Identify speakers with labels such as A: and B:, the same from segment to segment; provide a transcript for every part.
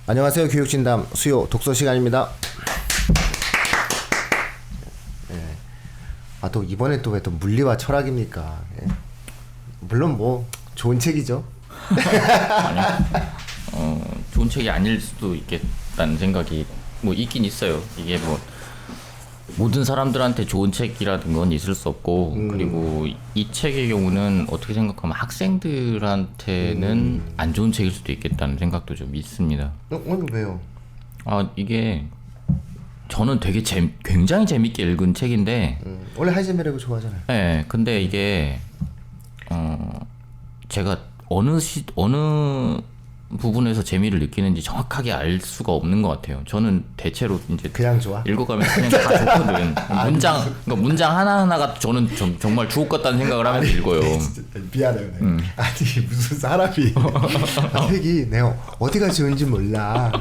A: 안녕하세요. 교육진담 수요 독서 시간입니다. 예. 또 이번에 또 왜 또 물리와 철학입니까? 예. 물론 뭐 좋은 책이죠.
B: 아니요. 좋은 책이 아닐 수도 있겠다는 생각이 뭐 있긴 있어요. 이게 뭐 모든 사람들한테 좋은 책이라든 건 있을 수 없고 그리고 이 책의 경우는 어떻게 생각하면 학생들한테는 안 좋은 책일 수도 있겠다는 생각도 좀 있습니다.
A: 왜요?
B: 이게 저는 되게 굉장히 재밌게 읽은 책인데
A: 원래 하이젠베르그 좋아하잖아요.
B: 네, 근데 이게 제가 어느 부분에서 재미를 느끼는지 정확하게 알 수가 없는 것 같아요. 저는 대체로 이제
A: 그냥 좋아?
B: 읽어가면 그냥 다 좋거든. 그러니까 문장 하나하나가 저는 정말 주옥 같다는 생각을 하면서 읽어요.
A: 진짜 미안해요. 아니 무슨 사람이 책이 내가 어디가 좋은지 몰라.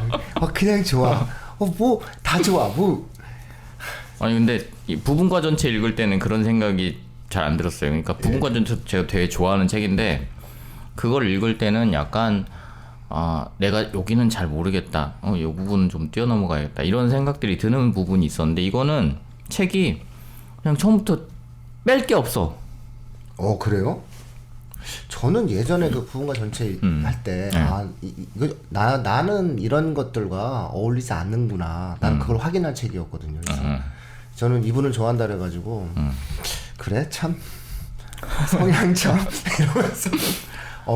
A: 그냥 좋아. 뭐 다 좋아. 뭐
B: 아니 근데 이 부분과 전체 읽을 때는 그런 생각이 잘 안 들었어요. 그러니까 부분과 전체 제가 되게 좋아하는 책인데 그걸 읽을 때는 약간 내가 여기는 잘 모르겠다. 이 부분은 좀 뛰어넘어가야겠다. 이런 생각들이 드는 부분이 있었는데 이거는 책이 그냥 처음부터 뺄 게 없어.
A: 그래요? 저는 예전에 그 부분과 전체 할 때 나는 이런 것들과 어울리지 않는구나. 나는 그걸 확인한 책이었거든요. 그래서 저는 이분을 좋아한다 그래가지고 그래 참 성향점 이러면서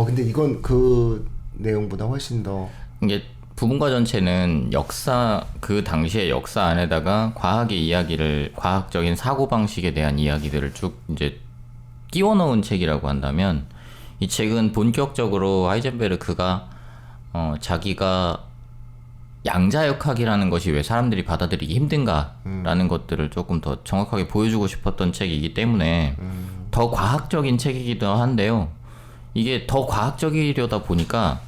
A: 근데 이건 그 내용보다 훨씬 더
B: 이게 부분과 전체는 그 당시의 역사 안에다가 과학적인 사고 방식에 대한 이야기들을 쭉 이제 끼워 넣은 책이라고 한다면 이 책은 본격적으로 하이젠베르크가 자기가 양자역학이라는 것이 왜 사람들이 받아들이기 힘든가라는 것들을 조금 더 정확하게 보여주고 싶었던 책이기 때문에 더 과학적인 책이기도 한데요. 이게 더 과학적이려다 보니까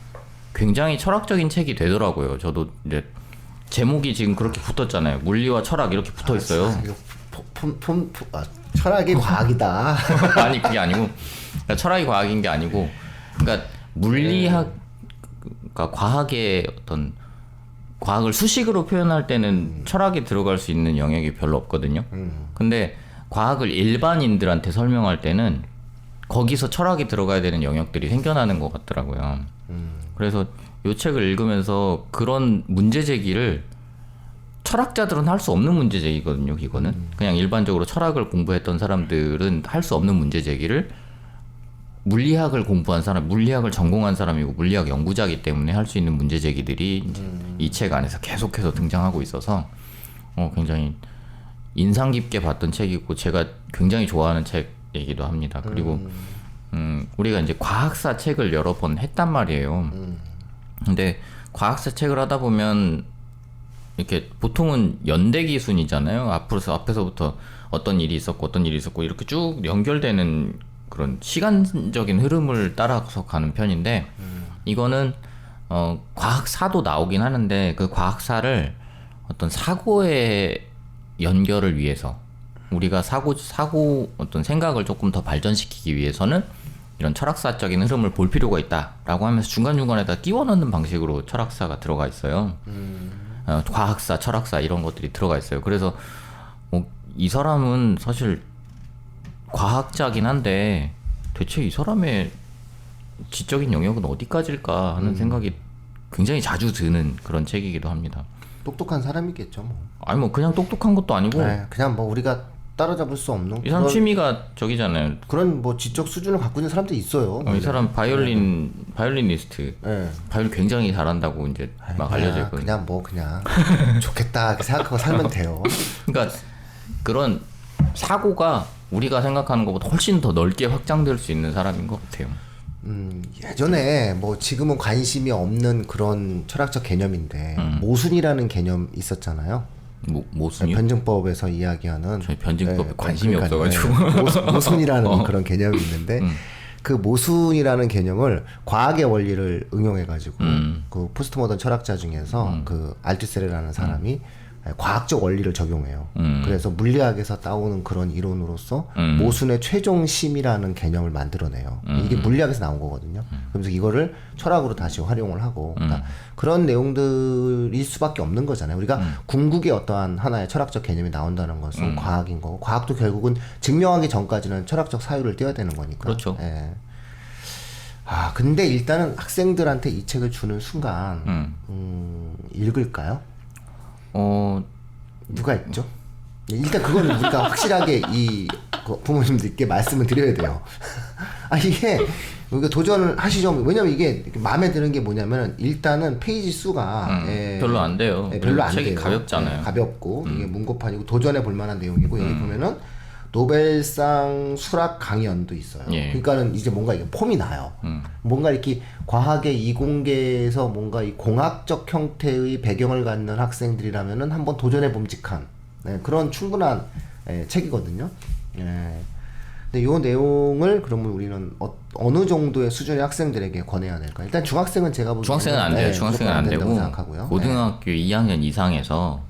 B: 굉장히 철학적인 책이 되더라고요. 저도 이제 제목이 지금 그렇게 붙었잖아요. 물리와 철학 이렇게 붙어 있어요.
A: 철학이 과학이다.
B: 아니 그게 아니고 그러니까 철학이 과학인 게 아니고 그러니까 그러니까 과학을 수식으로 표현할 때는 철학이 들어갈 수 있는 영역이 별로 없거든요. 근데 과학을 일반인들한테 설명할 때는 거기서 철학이 들어가야 되는 영역들이 생겨나는 것 같더라고요. 그래서 이 책을 읽으면서 그런 문제 제기를 철학자들은 할 수 없는 문제 제기거든요. 이거는 그냥 일반적으로 철학을 공부했던 사람들은 할 수 없는 문제 제기를 물리학을 공부한 사람, 물리학을 전공한 사람이고 물리학 연구자이기 때문에 할 수 있는 문제 제기들이 이 책 안에서 계속해서 등장하고 있어서 굉장히 인상 깊게 봤던 책이고 제가 굉장히 좋아하는 책이기도 합니다. 그리고 우리가 이제 과학사 책을 여러 번 했단 말이에요. 근데 과학사 책을 하다 보면 이렇게 보통은 연대기 순이잖아요. 앞에서부터 어떤 일이 있었고 이렇게 쭉 연결되는 그런 시간적인 흐름을 따라서 가는 편인데 이거는 과학사도 나오긴 하는데 그 과학사를 어떤 사고의 연결을 위해서 우리가 사고 어떤 생각을 조금 더 발전시키기 위해서는 이런 철학사적인 흐름을 볼 필요가 있다라고 하면서 중간중간에다 끼워 넣는 방식으로 철학사가 들어가 있어요. 과학사, 철학사 이런 것들이 들어가 있어요. 그래서 이 사람은 사실 과학자긴 한데 대체 이 사람의 지적인 영역은 어디까지일까 하는 생각이 굉장히 자주 드는 그런 책이기도 합니다.
A: 똑똑한 사람이겠죠 뭐.
B: 아니 뭐 그냥 똑똑한 것도 아니고
A: 그냥 뭐 우리가 따라잡을 수 없는
B: 이 사람 취미가 저기잖아요.
A: 그런 뭐 지적 수준을 갖고 있는 사람들이 있어요.
B: 이 사람 바이올리니스트. 바이올린 굉장히 잘한다고 이제 막 알려져 있거든요.
A: 그냥 좋겠다 이렇게 생각하고 살면 돼요.
B: 그러니까 그런 사고가 우리가 생각하는 것보다 훨씬 더 넓게 확장될 수 있는 사람인 것 같아요.
A: 예전에 뭐 지금은 관심이 없는 그런 철학적 개념인데 모순이라는 개념 있었잖아요.
B: 모순이요?
A: 변증법에서 이야기하는
B: 저희 변증법에 관심이 없어가지고
A: 모순이라는 그런 개념이 있는데 그 모순이라는 개념을 과학의 원리를 응용해가지고 그 포스트 모던 철학자 중에서 그 알투세르라는 사람이 과학적 원리를 적용해요. 그래서 물리학에서 따오는 그런 이론으로서 모순의 최종심이라는 개념을 만들어내요. 이게 물리학에서 나온 거거든요. 그래서 이거를 철학으로 다시 활용을 하고 그러니까 그런 내용들일 수밖에 없는 거잖아요. 우리가 궁극의 어떠한 하나의 철학적 개념이 나온다는 것은 과학인 거고 과학도 결국은 증명하기 전까지는 철학적 사유를 띄어야 되는 거니까.
B: 그렇죠.
A: 예. 아 근데 일단은 학생들한테 이 책을 주는 순간 읽을까요? 누가 있죠? 일단 그거는 우리가 확실하게 그 부모님들께 말씀을 드려야 돼요. 아 이게 우리가 도전을 하시죠. 왜냐면 이게 마음에 드는 게 뭐냐면 일단은 페이지 수가
B: 별로 안 돼요.
A: 별로 안
B: 책이
A: 돼요.
B: 가볍잖아요.
A: 가볍고 이게 문고판이고 도전해 볼 만한 내용이고 여기 보면은 노벨상 수학 강연도 있어요.
B: 예.
A: 그러니까는 이제 뭔가 이게 폼이 나요. 뭔가 이렇게 과학의 이공계에서 뭔가 이 공학적 형태의 배경을 갖는 학생들이라면은 한번 도전해 봄직한 그런 충분한 책이거든요. 근데 이 내용을 그러면 우리는 어느 정도의 수준의 학생들에게 권해야 될까? 일단 중학생은 제가 보기에는
B: 중학생은 안 돼요. 중학생은 안 되고
A: 생각하고요.
B: 고등학교 2학년 이상에서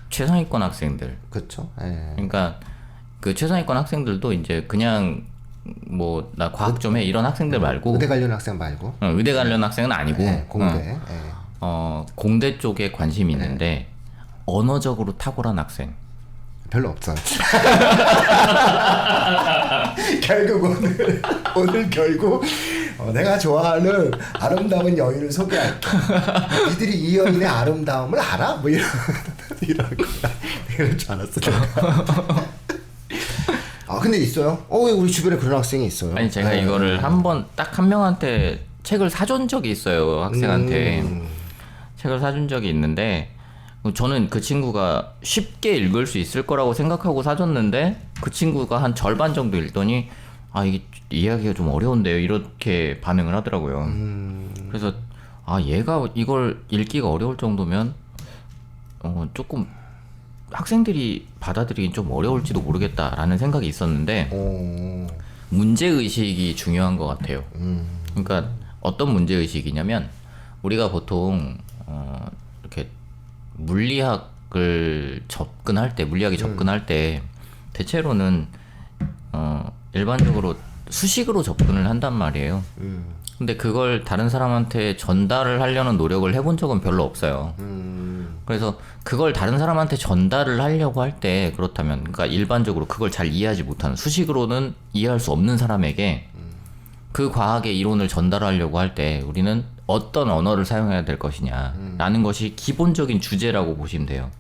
B: 최상위권 학생들.
A: 그렇죠.
B: 그러니까 그 최상위권 학생들도 이제 그냥 뭐 나 과학 좀 해 이런 학생들 말고
A: 의대 관련 학생 말고
B: 의대 관련 학생은 아니고
A: 공대
B: 공대 쪽에 관심이 있는데 언어적으로 탁월한 학생
A: 별로 없어요. 결국 오늘 결국 내가 좋아하는 아름다운 여인을 소개할게. 니들이 이 여인의 아름다움을 알아? 뭐 이런 거야. 이럴 줄 알았어. 아 근데 있어요? 왜 우리 주변에 그런 학생이 있어요?
B: 아니 제가 이거를 딱 한 명한테 책을 사준 적이 있어요. 학생한테 책을 사준 적이 있는데 저는 그 친구가 쉽게 읽을 수 있을 거라고 생각하고 사줬는데 그 친구가 한 절반 정도 읽더니 이게 이야기가 좀 어려운데요 이렇게 반응을 하더라고요. 그래서 얘가 이걸 읽기가 어려울 정도면 조금 학생들이 받아들이긴 좀 어려울지도 모르겠다라는 생각이 있었는데 문제의식이 중요한 것 같아요. 그러니까 어떤 문제의식이냐면 우리가 보통 이렇게 물리학이 접근할 때 대체로는 일반적으로 수식으로 접근을 한단 말이에요. 근데 그걸 다른 사람한테 전달을 하려는 노력을 해본 적은 별로 없어요. 그래서 그걸 다른 사람한테 전달을 하려고 할 때 그렇다면 그러니까 일반적으로 그걸 잘 이해하지 못하는 수식으로는 이해할 수 없는 사람에게 그 과학의 이론을 전달하려고 할 때 우리는 어떤 언어를 사용해야 될 것이냐라는 것이 기본적인 주제라고 보시면 돼요.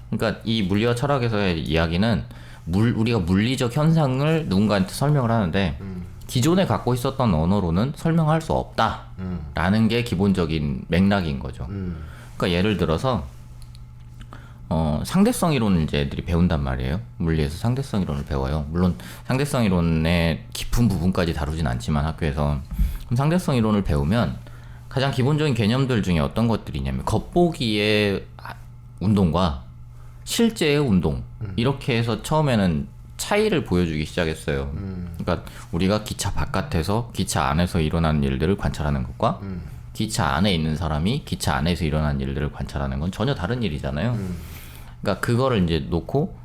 B: 그러니까 이 물리와 철학에서의 이야기는 우리가 물리적 현상을 누군가한테 설명을 하는데 기존에 갖고 있었던 언어로는 설명할 수 없다라는 게 기본적인 맥락인 거죠. 그러니까 예를 들어서 상대성 이론을 이제 애들이 배운단 말이에요. 물리에서 상대성 이론을 배워요. 물론 상대성 이론의 깊은 부분까지 다루진 않지만 학교에서 그럼 상대성 이론을 배우면 가장 기본적인 개념들 중에 어떤 것들이냐면 겉보기의 운동과 실제의 운동 이렇게 해서 처음에는 차이를 보여주기 시작했어요. 그러니까 우리가 기차 바깥에서 기차 안에서 일어나는 일들을 관찰하는 것과 기차 안에 있는 사람이 기차 안에서 일어나는 일들을 관찰하는 건 전혀 다른 일이잖아요. 그러니까 그거를 이제 놓고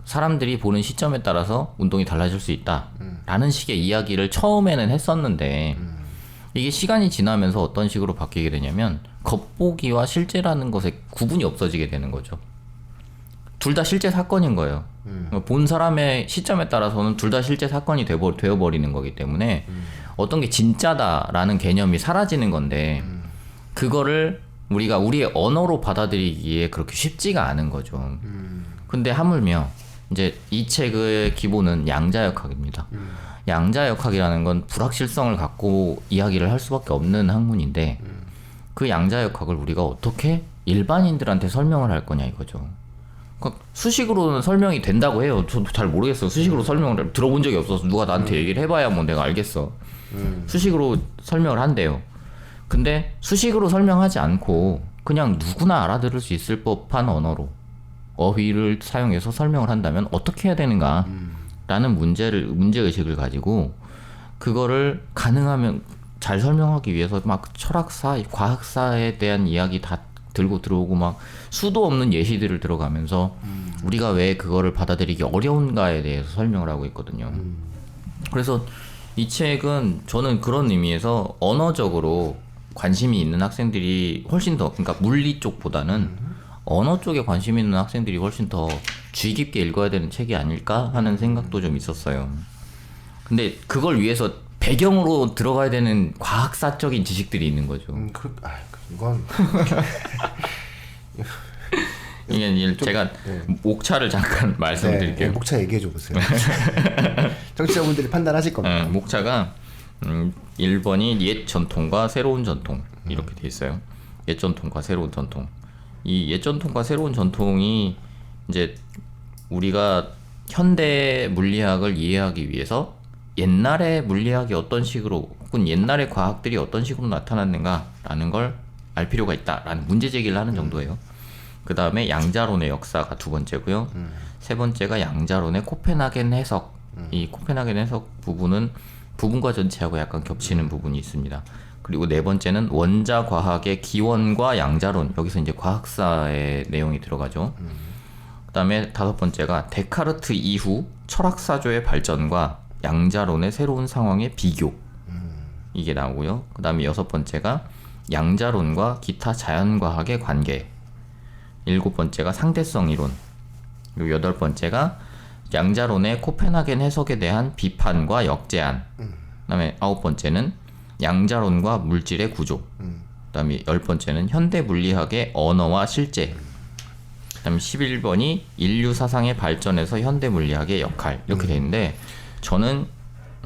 B: 사람들이 보는 시점에 따라서 운동이 달라질 수 있다라는 식의 이야기를 처음에는 했었는데 이게 시간이 지나면서 어떤 식으로 바뀌게 되냐면 겉보기와 실제라는 것에 구분이 없어지게 되는 거죠. 둘 다 실제 사건인 거예요. 본 사람의 시점에 따라서는 둘 다 실제 사건이 되어버리는 거기 때문에 어떤 게 진짜다라는 개념이 사라지는 건데 그거를 우리가 우리의 언어로 받아들이기에 그렇게 쉽지가 않은 거죠. 근데 하물며 이제 이 책의 기본은 양자역학입니다. 양자역학이라는 건 불확실성을 갖고 이야기를 할 수밖에 없는 학문인데 그 양자역학을 우리가 어떻게 일반인들한테 설명을 할 거냐 이거죠. 그러니까 수식으로는 설명이 된다고 해요. 저도 잘 모르겠어요. 수식으로 설명을 들어본 적이 없어서 누가 나한테 얘기를 해봐야 뭐 내가 알겠어. 수식으로 설명을 한대요. 근데 수식으로 설명하지 않고 그냥 누구나 알아들을 수 있을 법한 언어로 어휘를 사용해서 설명을 한다면 어떻게 해야 되는가 라는 문제의식을 가지고 그거를 가능하면 잘 설명하기 위해서 막 철학사, 과학사에 대한 이야기 다 들고 들어오고 막 수도 없는 예시들을 들어가면서 우리가 왜 그거를 받아들이기 어려운가에 대해서 설명을 하고 있거든요. 그래서 이 책은 저는 그런 의미에서 언어적으로 관심이 있는 학생들이 훨씬 더, 그러니까 물리 쪽보다는 언어 쪽에 관심 있는 학생들이 훨씬 더 주의 깊게 읽어야 되는 책이 아닐까 하는 생각도 좀 있었어요. 근데 그걸 위해서 배경으로 들어가야 되는 과학사적인 지식들이 있는 거죠.
A: 이건
B: 이게 제가 목차를 잠깐 말씀드릴게요.
A: 목차 얘기해 줘 보세요. 청취자분들이 판단하실 겁니다.
B: 목차가 1번이 옛 전통과 새로운 전통 이렇게 돼 있어요. 옛 전통과 새로운 전통. 이 옛 전통과 새로운 전통이 이제 우리가 현대 물리학을 이해하기 위해서 옛날의 물리학이 어떤 식으로 혹은 옛날의 과학들이 어떤 식으로 나타났는가라는 걸 알 필요가 있다라는 문제 제기를 하는 정도예요. 그 다음에 양자론의 역사가 두 번째고요. 세 번째가 양자론의 코펜하겐 해석. 이 코펜하겐 해석 부분은 부분과 전체하고 약간 겹치는 부분이 있습니다. 그리고 네 번째는 원자 과학의 기원과 양자론. 여기서 이제 과학사의 내용이 들어가죠. 그 다음에 다섯 번째가 데카르트 이후 철학사조의 발전과 양자론의 새로운 상황의 비교. 이게 나오고요. 그 다음에 여섯 번째가 양자론과 기타 자연과학의 관계. 일곱 번째가 상대성 이론. 그리고 여덟 번째가 양자론의 코펜하겐 해석에 대한 비판과 역제안. 그다음에 아홉 번째는 양자론과 물질의 구조. 그다음에 열 번째는 현대 물리학의 언어와 실제. 그다음에 11번이 인류 사상의 발전에서 현대 물리학의 역할. 이렇게 돼 있는데 저는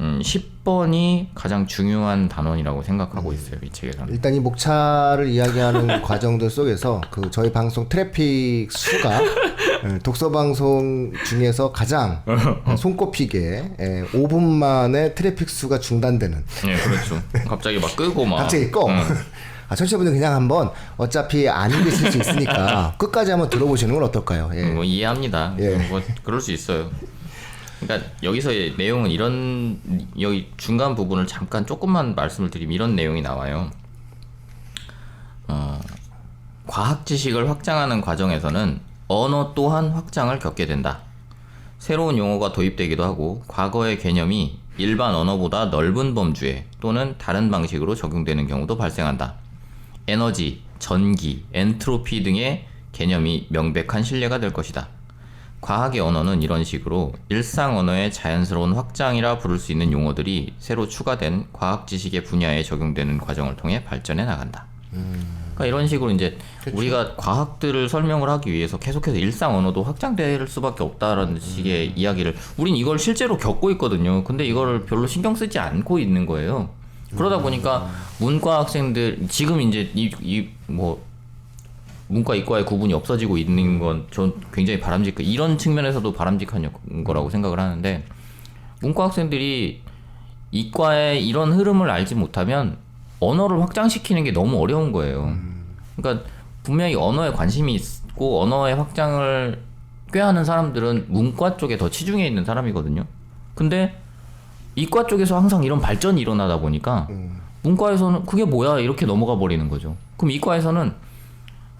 B: 10번이 가장 중요한 단원이라고 생각하고 있어요. 이 책에서는.
A: 일단 이 목차를 이야기하는 과정들 속에서 그 저희 방송 트래픽 수가 독서 방송 중에서 가장 손꼽히게 5분 만에 트래픽 수가 중단되는.
B: 네, 그렇죠. 갑자기 막 끄고 막.
A: 갑자기 꺼. 청취자분들 그냥 한번 어차피 안 읽으실 수 있으니까 끝까지 한번 들어보시는 건 어떨까요?
B: 뭐 이해합니다. 뭐 그럴 수 있어요. 그러니까 여기서의 내용은 이런, 여기 중간 부분을 잠깐 조금만 말씀을 드리면 이런 내용이 나와요. 과학 지식을 확장하는 과정에서는 언어 또한 확장을 겪게 된다. 새로운 용어가 도입되기도 하고 과거의 개념이 일반 언어보다 넓은 범주에 또는 다른 방식으로 적용되는 경우도 발생한다. 에너지, 전기, 엔트로피 등의 개념이 명백한 신뢰가 될 것이다. 과학의 언어는 이런 식으로 일상 언어의 자연스러운 확장이라 부를 수 있는 용어들이 새로 추가된 과학 지식의 분야에 적용되는 과정을 통해 발전해 나간다. 그러니까 이런 식으로 이제 그쵸. 우리가 과학들을 설명을 하기 위해서 계속해서 일상 언어도 확장될 수밖에 없다라는 식의 이야기를, 우린 이걸 실제로 겪고 있거든요. 근데 이거를 별로 신경 쓰지 않고 있는 거예요. 그러다 보니까 문과 학생들 지금 이제 뭐 문과 이과의 구분이 없어지고 있는 건 전 굉장히 이런 측면에서도 바람직한 거라고 생각을 하는데, 문과 학생들이 이과의 이런 흐름을 알지 못하면 언어를 확장시키는 게 너무 어려운 거예요. 그러니까 분명히 언어에 관심이 있고 언어의 확장을 꾀하는 사람들은 문과 쪽에 더 치중해 있는 사람이거든요. 근데 이과 쪽에서 항상 이런 발전이 일어나다 보니까 문과에서는 그게 뭐야 이렇게 넘어가 버리는 거죠. 그럼 이과에서는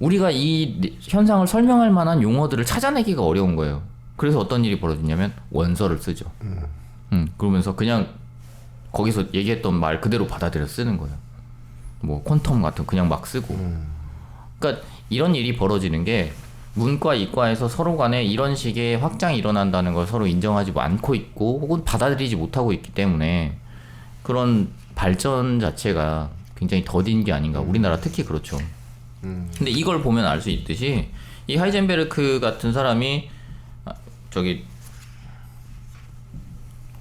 B: 우리가 이 현상을 설명할 만한 용어들을 찾아내기가 어려운 거예요. 그래서 어떤 일이 벌어지냐면 원서를 쓰죠. 그러면서 그냥 거기서 얘기했던 말 그대로 받아들여 쓰는 거예요. 뭐 퀀텀 같은 그냥 막 쓰고. 그러니까 이런 일이 벌어지는 게 문과 이과에서 서로 간에 이런 식의 확장이 일어난다는 걸 서로 인정하지 않고 있고 혹은 받아들이지 못하고 있기 때문에 그런 발전 자체가 굉장히 더딘 게 아닌가. 우리나라 특히 그렇죠. 근데 이걸 보면 알 수 있듯이 이 하이젠베르크 같은 사람이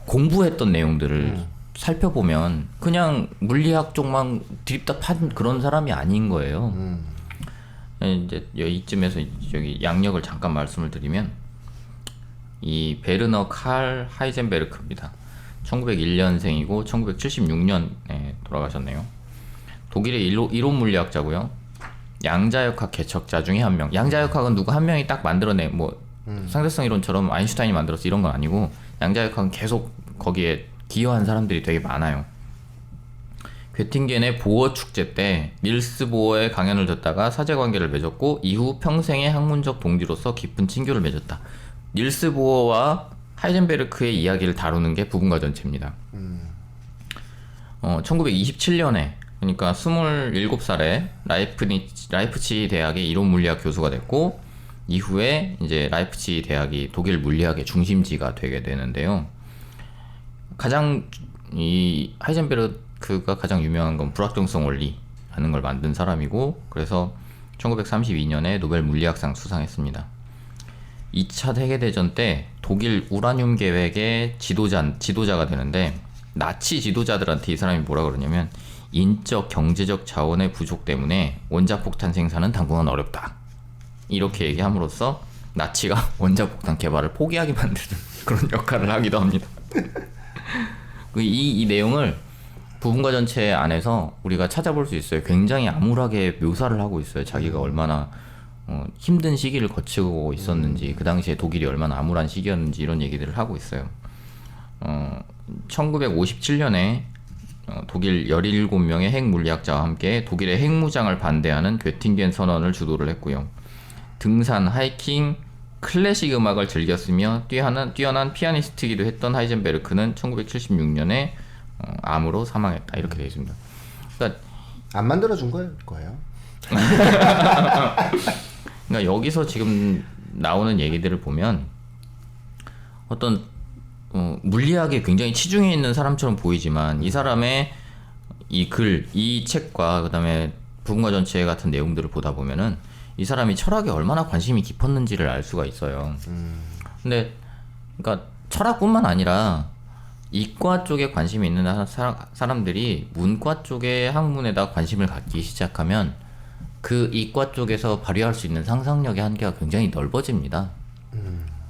B: 공부했던 내용들을 살펴보면 그냥 물리학 쪽만 드립다 판 그런 사람이 아닌 거예요. 이제 이쯤에서 여기 양력을 잠깐 말씀을 드리면 이 베르너 칼 하이젠베르크입니다. 1901년생이고 1976년에 돌아가셨네요. 독일의 이론 물리학자고요. 양자역학 개척자 중에 한 명. 양자역학은 누구 한 명이 딱 만들어내 뭐 상대성 이론처럼 아인슈타인이 만들었어 이런 건 아니고 양자역학은 계속 거기에 기여한 사람들이 되게 많아요. 괴팅겐의 보어 축제 때 닐스 보어의 강연을 듣다가 사제관계를 맺었고 이후 평생의 학문적 동지로서 깊은 친교를 맺었다. 닐스 보어와 하이젠베르크의 이야기를 다루는 게 부분과 전체입니다. 1927년에 그러니까 27살에 라이프치히 대학의 이론 물리학 교수가 됐고 이후에 이제 라이프치히 대학이 독일 물리학의 중심지가 되게 되는데요. 가장 이 하이젠베르크가 가장 유명한 건 불확정성 원리라는 걸 만든 사람이고 그래서 1932년에 노벨 물리학상 수상했습니다. 2차 세계대전 때 독일 우라늄 계획의 지도자가 되는데 나치 지도자들한테 이 사람이 뭐라 그러냐면 인적 경제적 자원의 부족 때문에 원자폭탄 생산은 당분간 어렵다 이렇게 얘기함으로써 나치가 원자폭탄 개발을 포기하게 만드는 그런 역할을 하기도 합니다. 이 내용을 부분과 전체 안에서 우리가 찾아볼 수 있어요. 굉장히 암울하게 묘사를 하고 있어요. 자기가 얼마나 힘든 시기를 거치고 있었는지 그 당시에 독일이 얼마나 암울한 시기였는지 이런 얘기들을 하고 있어요. 1957년에 독일 17명의 핵물리학자와 함께 독일의 핵무장을 반대하는 괴팅겐 선언을 주도를 했고요. 등산, 하이킹, 클래식 음악을 즐겼으며 뛰어난 피아니스트이기도 했던 하이젠베르크는 1976년에 암으로 사망했다. 이렇게 되어 있습니다. 그러니까
A: 안 만들어준 거예요.
B: 그러니까 여기서 지금 나오는 얘기들을 보면 어떤 물리학에 굉장히 치중해 있는 사람처럼 보이지만 이 사람의 이 글, 이 책과 그다음에 부분과 전체 같은 내용들을 보다 보면은 이 사람이 철학에 얼마나 관심이 깊었는지를 알 수가 있어요. 근데 그러니까 철학뿐만 아니라 이과 쪽에 관심이 있는 사람들이 문과 쪽의 학문에다 관심을 갖기 시작하면 그 이과 쪽에서 발휘할 수 있는 상상력의 한계가 굉장히 넓어집니다.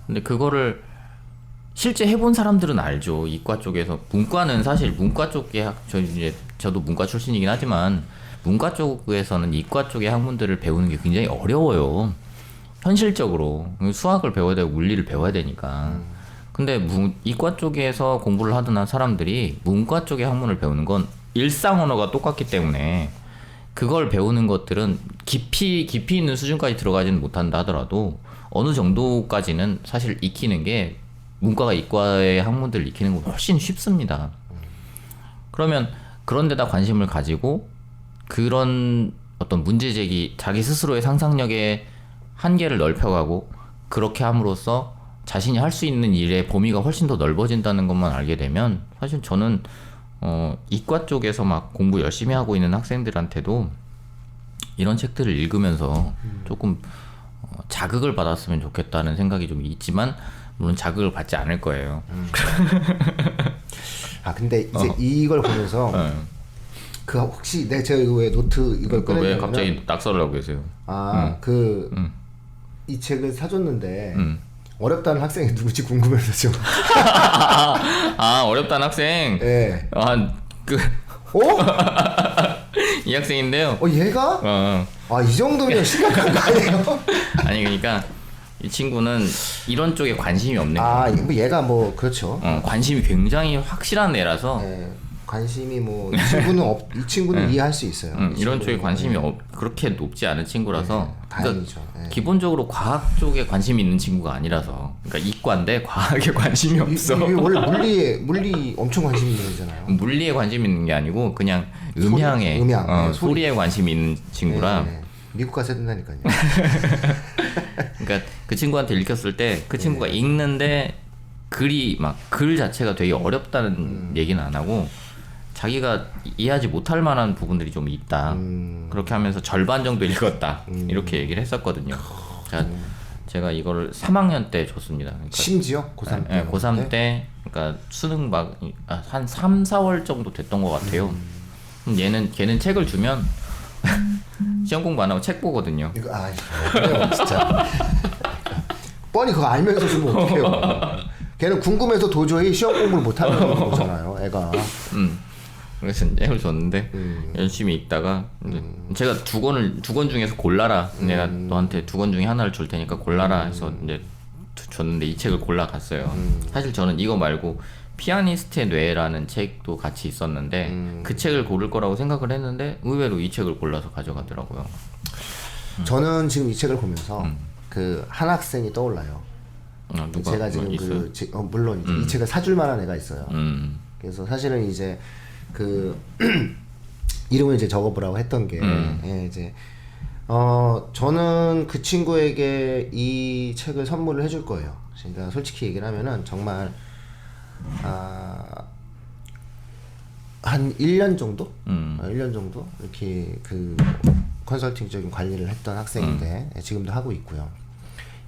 B: 근데 그거를 실제 해본 사람들은 알죠. 이과 쪽에서 문과는 사실 문과 쪽의 저도 문과 출신이긴 하지만 문과 쪽에서는 이과 쪽의 학문들을 배우는 게 굉장히 어려워요. 현실적으로 수학을 배워야 되고 물리를 배워야 되니까. 근데 이과 쪽에서 공부를 하던 사람들이 문과 쪽의 학문을 배우는 건 일상 언어가 똑같기 때문에 그걸 배우는 것들은 깊이 있는 수준까지 들어가지는 못한다 하더라도 어느 정도까지는 사실 익히는 게 문과가 이과의 학문들을 익히는 건 훨씬 쉽습니다. 그러면 그런 데다 관심을 가지고 그런 어떤 문제제기, 자기 스스로의 상상력의 한계를 넓혀가고 그렇게 함으로써 자신이 할 수 있는 일의 범위가 훨씬 더 넓어진다는 것만 알게 되면 사실 저는 이과 쪽에서 막 공부 열심히 하고 있는 학생들한테도 이런 책들을 읽으면서 조금 자극을 받았으면 좋겠다는 생각이 좀 있지만 물론 자극을 받지 않을 거예요.
A: 아 근데 이제 이걸 보면서 그 혹시 제가 이거 왜 노트 이걸
B: 왜 갑자기 낙서를 하고 계세요?
A: 이 책을 사줬는데 어렵다는 학생이 누구지 궁금해서 지금.
B: 어렵다는 학생.
A: 예.
B: 이 학생인데요.
A: 얘가? 이 정도면 심각한 거 아니에요?
B: 아니 그러니까 이 친구는 이런 쪽에 관심이 없는 거예요.
A: 얘가 그렇죠.
B: 관심이 굉장히 확실한 애라서.
A: 네. 관심이 이 친구는 이해할 수 있어요.
B: 이런 쪽에 관심이 그렇게 높지 않은 친구라서
A: 다행이죠.
B: 그러니까 기본적으로 과학 쪽에 관심이 있는 친구가 아니라서 그러니까 이과인데 과학에 관심이 없어.
A: 이게 원래 물리 엄청 관심이 있는 거잖아요.
B: 물리에 관심이 있는 게 아니고 그냥 소리에 관심이 있는 친구라.
A: 네. 미국 가서 된다니까요.
B: 그러니까 그 친구한테 읽혔을 때 그 친구가 읽는데 글이 글 자체가 되게 어렵다는 얘기는 안 하고 자기가 이해하지 못할 만한 부분들이 좀 있다. 그렇게 하면서 절반 정도 읽었다. 이렇게 얘기를 했었거든요. 제가 이거를 3학년 때 줬습니다. 그러니까
A: 심지어 고3 때?
B: 네, 고3 때 그러니까 수능 한 3, 4월 정도 됐던 것 같아요. 걔는 책을 주면 시험 공부 안 하고 책 보거든요.
A: 그래요, 진짜. 뻔히 그거 알면서 주면 어떡해요. 걔는 궁금해서 도저히 시험 공부를 못하는 거잖아요, 애가.
B: 그래서 책을 줬는데 열심히 읽다가 제가 두 권 중에서 골라라. 내가 너한테 2권 중에 하나를 줄 테니까 골라라 해서 이제 줬는데 이 책을 골라갔어요. 사실 저는 이거 말고 피아니스트의 뇌라는 책도 같이 있었는데 그 책을 고를 거라고 생각을 했는데 의외로 이 책을 골라서 가져가더라고요.
A: 저는 지금 이 책을 보면서 그 한 학생이 떠올라요.
B: 누가
A: 제가 지금
B: 있어요?
A: 물론 이제 이 책을 사줄 만한 애가 있어요. 그래서 사실은 이제 그 이름을 이제 적어보라고 했던 게 예, 이제 저는 그 친구에게 이 책을 선물을 해줄 거예요. 그러니까 솔직히 얘기를 하면은 정말 한 1년 정도? 1년 정도? 이렇게 그 컨설팅적인 관리를 했던 학생인데 지금도 하고 있고요.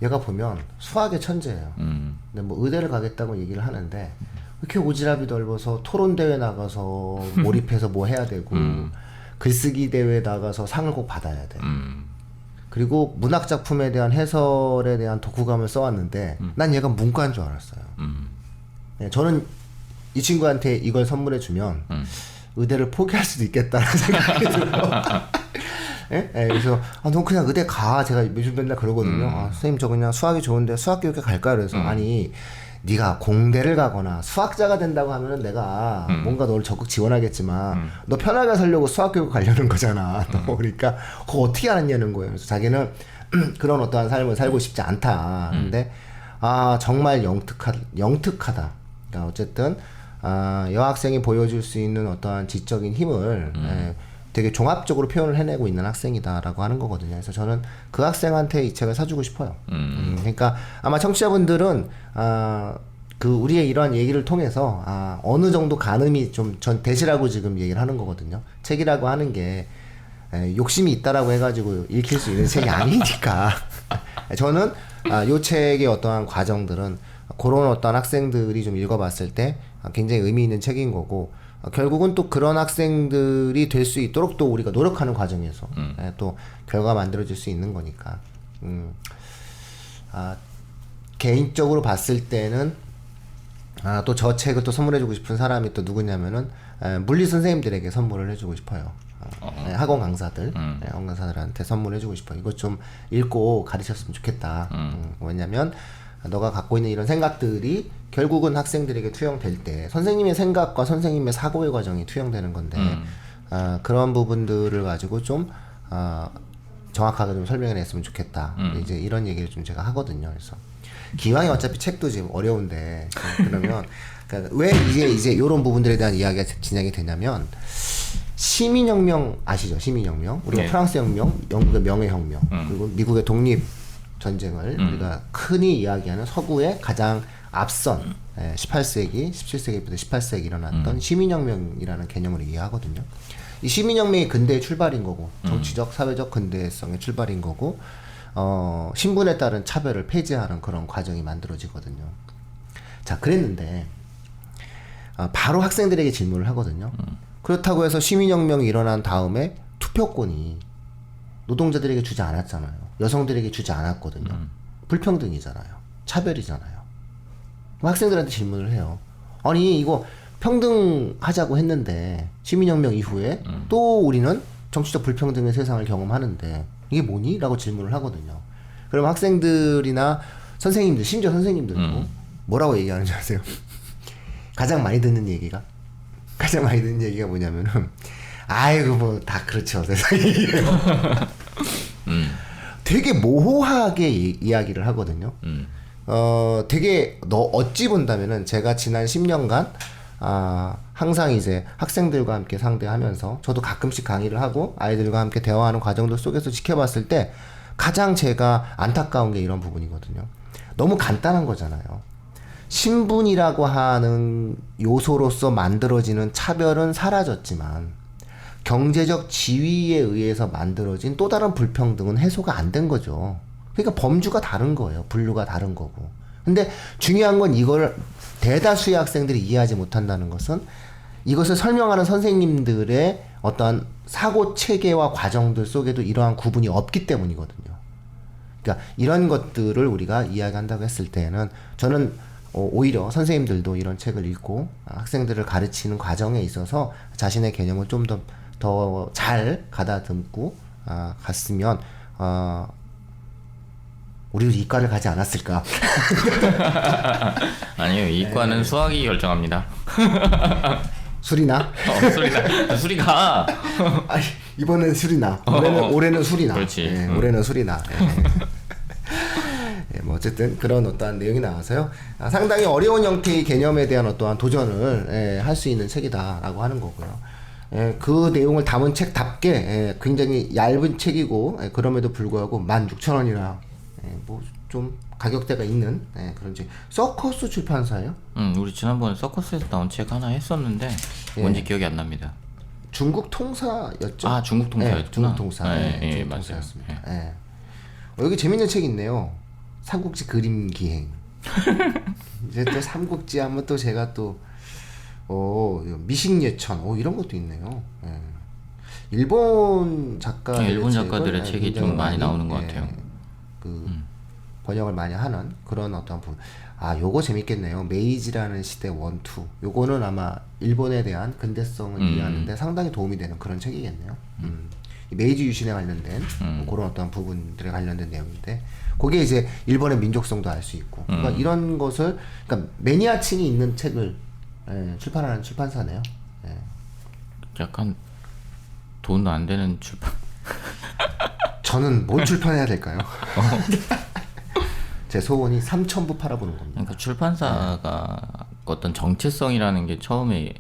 A: 얘가 보면 수학의 천재예요. 근데 뭐 의대를 가겠다고 얘기를 하는데 이렇게 오지랖이 넓어서 토론 대회 나가서 몰입해서 뭐 해야 되고 글쓰기 대회 나가서 상을 꼭 받아야 돼. 그리고 문학 작품에 대한 해설에 대한 독후감을 써왔는데 난 얘가 문과인 줄 알았어요. 네, 저는 이 친구한테 이걸 선물해 주면 의대를 포기할 수도 있겠다는 생각이 들어요. 예? 예, 그래서 넌 그냥 의대 가. 제가 요즘 맨날 그러거든요. 선생님 저 그냥 수학이 좋은데 수학교육에 갈까? 그래서 아니 네가 공대를 가거나 수학자가 된다고 하면은 내가 뭔가 너를 적극 지원하겠지만 너 편하게 살려고 수학교육 가려는 거잖아. 너 그러니까 그거 어떻게 알았냐는 거예요. 그래서 자기는 그런 어떠한 삶을 살고 싶지 않다. 근데 정말 영특하다. 그러니까 어쨌든 여학생이 보여줄 수 있는 어떠한 지적인 힘을 되게 종합적으로 표현을 해내고 있는 학생이다라고 하는 거거든요. 그래서 저는 그 학생한테 이 책을 사주고 싶어요. 그러니까 아마 청취자분들은 그 우리의 이러한 얘기를 통해서 어느 정도 가늠이 좀 전 되시라고 지금 얘기를 하는 거거든요. 책이라고 하는 게 욕심이 있다라고 해가지고 읽힐 수 있는 책이 아니니까. 저는 요 책의 어떠한 과정들은 그런 어떤 학생들이 좀 읽어봤을 때 굉장히 의미 있는 책인 거고 결국은 또 그런 학생들이 될 수 있도록 또 우리가 노력하는 과정에서 또 결과가 만들어질 수 있는 거니까 개인적으로 봤을 때는 또 저 책을 또 선물해주고 싶은 사람이 또 누구냐면은 물리 선생님들에게 선물을 해주고 싶어요. 학원 강사들, 학원 강사들한테 선물해주고 싶어요. 이거 좀 읽고 가르쳤으면 좋겠다. 왜냐면 너가 갖고 있는 이런 생각들이 결국은 학생들에게 투영될 때 선생님의 생각과 선생님의 사고의 과정이 투영되는 건데 그런 부분들을 가지고 좀 정확하게 좀 설명을 했으면 좋겠다. 이제 이런 얘기를 좀 제가 하거든요. 그래서 기왕에 어차피 책도 지금 어려운데 그러면 그러니까 왜 이제 이런 부분들에 대한 이야기가 진행이 되냐면 시민혁명 아시죠? 시민혁명 우리가 프랑스 혁명, 영국의 명예혁명 그리고 미국의 독립 전쟁을 우리가 흔히 이야기하는 서구의 가장 앞선 18세기, 17세기부터 18세기 일어났던 시민혁명이라는 개념을 이해하거든요. 이 시민혁명이 근대의 출발인 거고 정치적, 사회적 근대성의 출발인 거고 신분에 따른 차별을 폐지하는 그런 과정이 만들어지거든요. 자, 그랬는데 바로 학생들에게 질문을 하거든요. 그렇다고 해서 시민혁명이 일어난 다음에 투표권이 노동자들에게 주지 않았잖아요. 여성들에게 주지 않았거든요. 불평등이잖아요. 차별이잖아요. 학생들한테 질문을 해요. 아니 이거 평등하자고 했는데 시민혁명 이후에 또 우리는 정치적 불평등의 세상을 경험하는데 이게 뭐니? 라고 질문을 하거든요. 그럼 학생들이나 선생님들, 심지어 선생님들도 뭐라고 얘기하는지 아세요? 가장 많이 듣는 얘기가 뭐냐면은 아이고 뭐 다 그렇죠 세상이에요. 되게 모호하게 이야기를 하거든요. 되게 어찌 본다면은 제가 지난 10년간 항상 이제 학생들과 함께 상대하면서 저도 가끔씩 강의를 하고 아이들과 함께 대화하는 과정들 속에서 지켜봤을 때 가장 제가 안타까운 게 이런 부분이거든요. 너무 간단한 거잖아요. 신분이라고 하는 요소로서 만들어지는 차별은 사라졌지만 경제적 지위에 의해서 만들어진 또 다른 불평등은 해소가 안 된 거죠. 그러니까 범주가 다른 거예요. 분류가 다른 거고. 근데 중요한 건 이걸 대다수의 학생들이 이해하지 못한다는 것은 이것을 설명하는 선생님들의 어떠한 사고 체계와 과정들 속에도 이러한 구분이 없기 때문이거든요. 그러니까 이런 것들을 우리가 이야기한다고 했을 때는 저는 오히려 선생님들도 이런 책을 읽고 학생들을 가르치는 과정에 있어서 자신의 개념을 좀 더 잘 가다듬고 갔으면 우리도 이과를 가지 않았을까?
B: 아니요, 이과는 수학이 결정합니다.
A: 술이나?
B: 수리가.
A: 아니, 이번엔 술이나. 올해는 술이나.
B: 그렇지.
A: 예, 올해는 술이나. 예, 뭐 어쨌든 그런 어떠한 내용이 나와서요. 상당히 어려운 형태의 개념에 대한 어떠한 도전을 할 수 있는 책이다라고 하는 거고요. 그 내용을 담은 책답게 굉장히 얇은 책이고 그럼에도 불구하고 16,000원이나 뭐 좀 가격대가 있는 그런 책. 서커스 출판사예요?
B: 우리 지난번에 서커스에서 나온 책 하나 했었는데 뭔지 기억이 안 납니다.
A: 중국 통사였죠?
B: 아, 중국 통사였구나.
A: 중국 통사. 중국
B: 맞아요.
A: 통사였습니다. 여기 재밌는 책 있네요. 삼국지 그림 기행. 이제 또 삼국지 하면 또 제가 또 미식예천 이런 것도 있네요. 일본 작가들의
B: 일본 작가들의 책이 좀 많이 나오는 것 같아요.
A: 번역을 많이 하는 그런 어떤 부분. 요거 재밌겠네요. 메이지라는 시대 1, 2. 요거는 아마 일본에 대한 근대성을 이해하는데 상당히 도움이 되는 그런 책이겠네요. 메이지 유신에 관련된 그런 어떤 부분들에 관련된 내용인데, 그게 이제 일본의 민족성도 알 수 있고, 그러니까 이런 것을, 그러니까 매니아층이 있는 책을 출판하는 출판사네요.
B: 약간 돈 안 되는 출판.
A: 저는 뭘 출판해야 될까요? 제 소원이 3,000부 팔아보는 겁니다.
B: 그러니까 출판사가 어떤 정체성이라는 게 처음에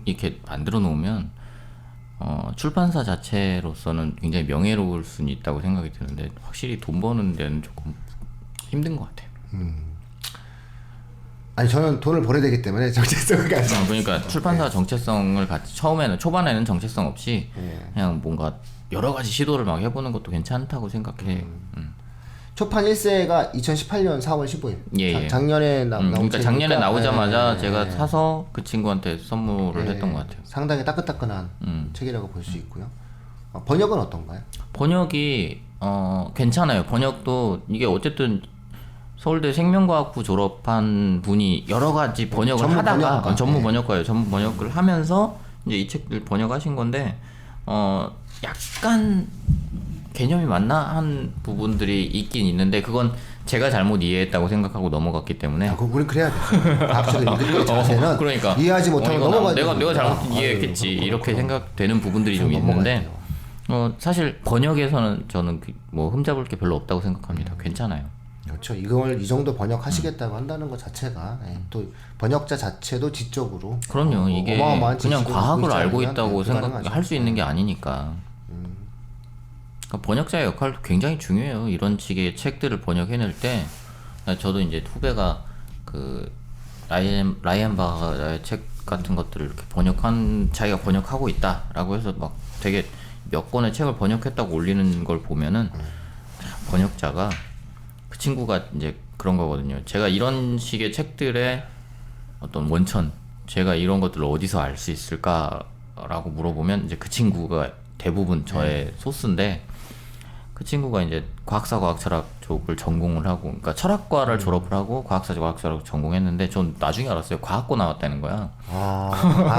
B: 이렇게 만들어 놓으면 출판사 자체로서는 굉장히 명예로울 수는 있다고 생각이 드는데, 확실히 돈 버는 데는 조금 힘든 것 같아요.
A: 아니, 저는 돈을 벌어야 되기 때문에 정체성을 가지고
B: 그러니까 출판사 정체성을 같이 초반에는 정체성 없이 그냥 뭔가 여러 가지 시도를 막 해보는 것도 괜찮다고 생각해요.
A: 초판 1세가 2018년 4월 15일.
B: 예.
A: 작년에 나온
B: 그러니까 작년에 나오자마자 제가
A: 예.
B: 사서 그 친구한테 선물을 했던 것 같아요.
A: 상당히 따끈따끈한 책이라고 볼 수 있고요. 번역은 어떤가요?
B: 번역이 괜찮아요. 번역도 이게 어쨌든 서울대 생명과학부 졸업한 분이 여러 가지 번역을
A: 전문
B: 하다가
A: 번역가.
B: 전문 번역가예요. 전문 번역을 하면서 이제 이 책을 번역하신 건데 약간 개념이 맞나 한 부분들이 있긴 있는데, 그건 제가 잘못 이해했다고 생각하고 넘어갔기 때문에.
A: 우리 그래야 돼. 과학적인 읽을 자세는
B: 그러니까
A: 이해하지 못하면 넘어가지.
B: 내가 잘못 이해했겠지 이렇게 생각되는 부분들이 좀 있는데, 사실 번역에서는 저는 뭐 흠잡을 게 별로 없다고 생각합니다. 괜찮아요.
A: 그렇죠. 이걸 이 정도 번역하시겠다고 한다는 것 자체가 또 번역자 자체도 지적으로
B: 그럼요. 이게
A: 어마어마한
B: 그냥
A: 지식을
B: 과학을
A: 갖고 있지
B: 알고
A: 않으면
B: 있다고
A: 불가능하죠.
B: 생각할 수 있는 게 아니니까. 그러니까 번역자의 역할도 굉장히 중요해요. 이런 식의 책들을 번역해낼 때. 저도 이제 후배가 그 라이언 바하의 책 같은 것들을 이렇게 자기가 번역하고 있다라고 해서 막 되게 몇 권의 책을 번역했다고 올리는 걸 보면은 번역자가, 그 친구가 이제 그런 거거든요. 제가 이런 식의 책들의 어떤 원천, 제가 이런 것들을 어디서 알 수 있을까라고 물어보면 이제 그 친구가 대부분 저의 소스인데, 그 친구가 이제 과학사 과학철학 쪽을 전공을 하고, 그러니까 철학과를 졸업을 하고 과학사 과학철학 전공했는데, 전 나중에 알았어요. 과학고 나왔다는 거야.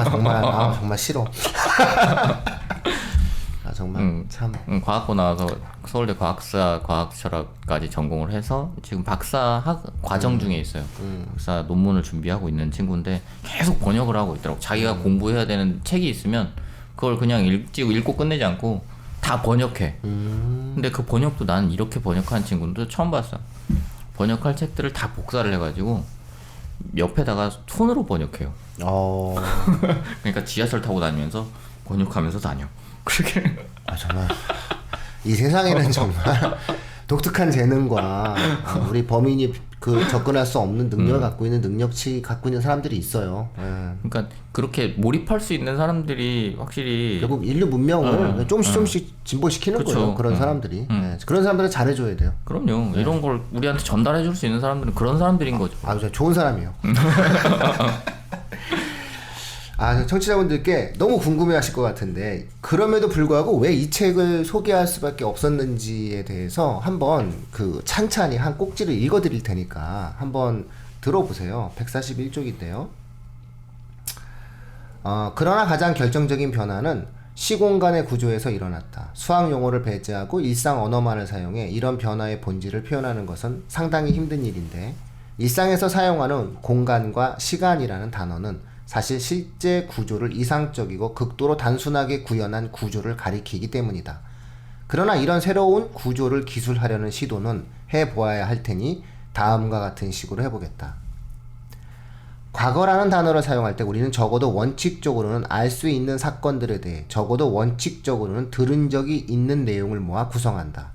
A: 정말 싫어. 정말 참.
B: 과학고 나와서 서울대 과학사 과학철학까지 전공을 해서 지금 박사 과정 중에 있어요. 박사 논문을 준비하고 있는 친구인데 계속 번역을 하고 있더라고. 자기가 공부해야 되는 책이 있으면 그걸 그냥 읽고 끝내지 않고 다 번역해. 근데 그 번역도 난 이렇게 번역하는 친구도 처음 봤어. 번역할 책들을 다 복사를 해가지고 옆에다가 손으로 번역해요. 그러니까 지하철 타고 다니면서 번역하면서 다녀. 그렇게.
A: 정말 이 세상에는 정말 독특한 재능과 우리 범인이 접근할 수 없는 능력을 갖고 있는 능력치 갖고 있는 사람들이 있어요.
B: 그러니까 그렇게 몰입할 수 있는 사람들이 확실히
A: 결국 인류 문명을 조금씩 진보시키는
B: 그쵸.
A: 거예요. 그런 사람들이. 그런 사람들은 잘해줘야 돼요.
B: 그럼요. 이런 걸 우리한테 전달해 줄 수 있는 사람들은 그런 사람들인 거죠.
A: 좋은 사람이에요. 청취자분들께 너무 궁금해하실 것 같은데, 그럼에도 불구하고 왜 이 책을 소개할 수밖에 없었는지에 대해서 한번 찬찬히 한 꼭지를 읽어드릴 테니까 한번 들어보세요. 141쪽인데요. 그러나 가장 결정적인 변화는 시공간의 구조에서 일어났다. 수학 용어를 배제하고 일상 언어만을 사용해 이런 변화의 본질을 표현하는 것은 상당히 힘든 일인데 일상에서 사용하는 공간과 시간이라는 단어는 사실 실제 구조를 이상적이고 극도로 단순하게 구현한 구조를 가리키기 때문이다. 그러나 이런 새로운 구조를 기술하려는 시도는 해보아야 할 테니 다음과 같은 식으로 해보겠다. 과거라는 단어를 사용할 때 우리는 적어도 원칙적으로는 알 수 있는 사건들에 대해 적어도 원칙적으로는 들은 적이 있는 내용을 모아 구성한다.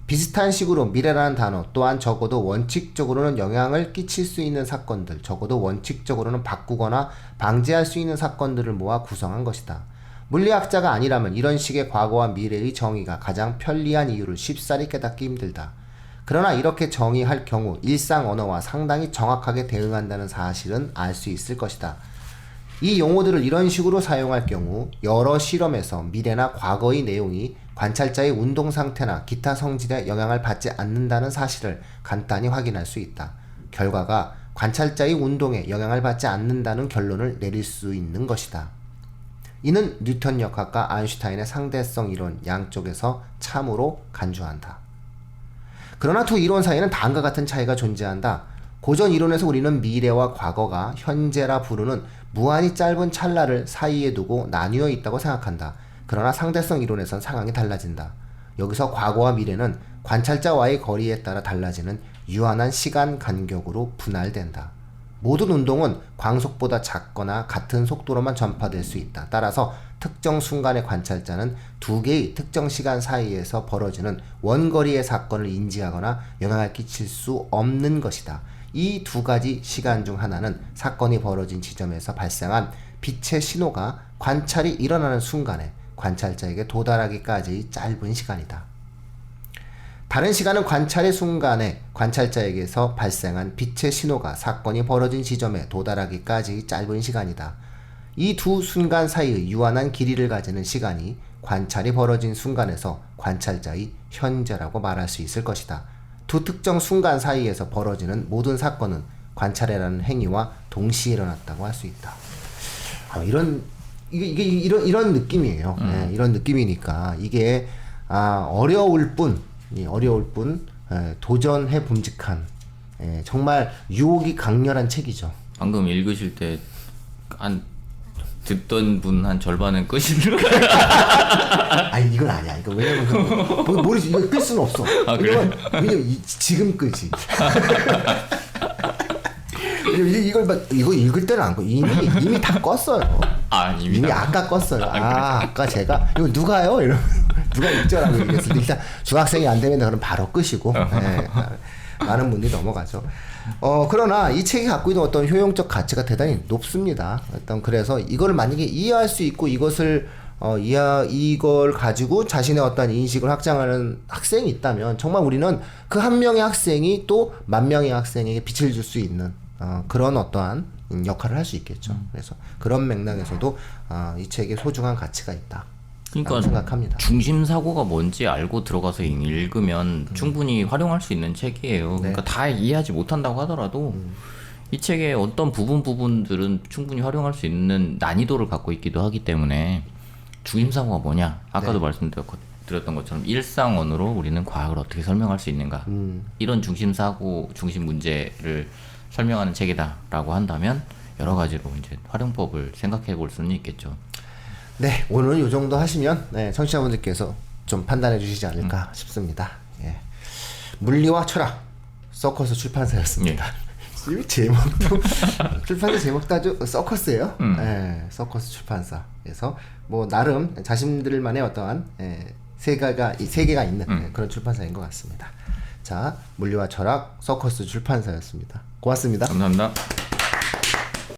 A: 비슷한 식으로 미래라는 단어 또한 적어도 원칙적으로는 영향을 끼칠 수 있는 사건들, 적어도 원칙적으로는 바꾸거나 방지할 수 있는 사건들을 모아 구성한 것이다. 물리학자가 아니라면 이런 식의 과거와 미래의 정의가 가장 편리한 이유를 쉽사리 깨닫기 힘들다. 그러나 이렇게 정의할 경우 일상 언어와 상당히 정확하게 대응한다는 사실은 알 수 있을 것이다. 이 용어들을 이런 식으로 사용할 경우 여러 실험에서 미래나 과거의 내용이 관찰자의 운동 상태나 기타 성질에 영향을 받지 않는다는 사실을 간단히 확인할 수 있다. 결과가 관찰자의 운동에 영향을 받지 않는다는 결론을 내릴 수 있는 것이다. 이는 뉴턴 역학과 아인슈타인의 상대성 이론 양쪽에서 참으로 간주한다. 그러나 두 이론 사이에는 다음과 같은 차이가 존재한다. 고전 이론에서 우리는 미래와 과거가 현재라 부르는 무한히 짧은 찰나를 사이에 두고 나뉘어 있다고 생각한다. 그러나 상대성 이론에선 상황이 달라진다. 여기서 과거와 미래는 관찰자와의 거리에 따라 달라지는 유한한 시간 간격으로 분할된다. 모든 운동은 광속보다 작거나 같은 속도로만 전파될 수 있다. 따라서 특정 순간의 관찰자는 두 개의 특정 시간 사이에서 벌어지는 원거리의 사건을 인지하거나 영향을 끼칠 수 없는 것이다. 이 두 가지 시간 중 하나는 사건이 벌어진 지점에서 발생한 빛의 신호가 관찰이 일어나는 순간에 관찰자에게 도달하기까지의 짧은 시간이다. 다른 시간은 관찰의 순간에 관찰자에게서 발생한 빛의 신호가 사건이 벌어진 지점에 도달하기까지의 짧은 시간이다. 이 두 순간 사이의 유한한 길이를 가지는 시간이 관찰이 벌어진 순간에서 관찰자의 현재라고 말할 수 있을 것이다. 두 특정 순간 사이에서 벌어지는 모든 사건은 관찰이라는 행위와 동시에 일어났다고 할 수 있다. 이런 느낌이에요. 네, 이런 느낌이니까 이게 어려울 뿐 도전해 봄직한 정말 유혹이 강렬한 책이죠.
B: 방금 읽으실 때 한 듣던 분 한 절반은 끄시는
A: 아니 이건 아니야. 이거 왜냐면 모르지. 이거 끌 수는 없어.
B: 그래?
A: 왜냐면 지금 끄지. 이거 읽을 때는 안 꺼. 이미 다 껐어요. 이미 아까 껐어요. 아까 제가 이거 누가요? 이러면 누가 읽자라고 얘기했을 때 일단 중학생이 안 되면 그럼 바로 끄시고 많은 분들이 넘어가죠. 그러나 이 책이 갖고 있는 어떤 효용적 가치가 대단히 높습니다. 그래서 이걸 만약에 이해할 수 있고 이걸 가지고 자신의 어떤 인식을 확장하는 학생이 있다면 정말 우리는 그 한 명의 학생이 또 만 명의 학생에게 빛을 줄 수 있는 그런 어떠한 역할을 할 수 있겠죠. 그래서 그런 맥락에서도 이 책에 소중한 가치가 있다.
B: 그러니까
A: 생각합니다.
B: 중심 사고가 뭔지 알고 들어가서 읽으면 충분히 활용할 수 있는 책이에요.
A: 네.
B: 그러니까 다 이해하지 못한다고 하더라도 이 책의 어떤 부분들은 충분히 활용할 수 있는 난이도를 갖고 있기도 하기 때문에 중심 사고가 뭐냐? 아까도 말씀드렸던 것처럼 일상 언어로 우리는 과학을 어떻게 설명할 수 있는가? 이런 중심 사고, 중심 문제를 설명하는 책이다라고 한다면 여러 가지로 이제 활용법을 생각해 볼 수는 있겠죠.
A: 네, 오늘은 이 정도 하시면 청취자분들께서 좀 판단해 주시지 않을까 싶습니다. 예. 물리와 철학 서커스 출판사였습니다. 이 제목도 출판사 제목도 아주 서커스예요. 예, 서커스 출판사. 그래서 뭐 나름 자신들만의 어떠한 세계가 있는 그런 출판사인 것 같습니다. 자, 물리와 철학 서커스 출판사였습니다. 고맙습니다.
B: 감사합니다.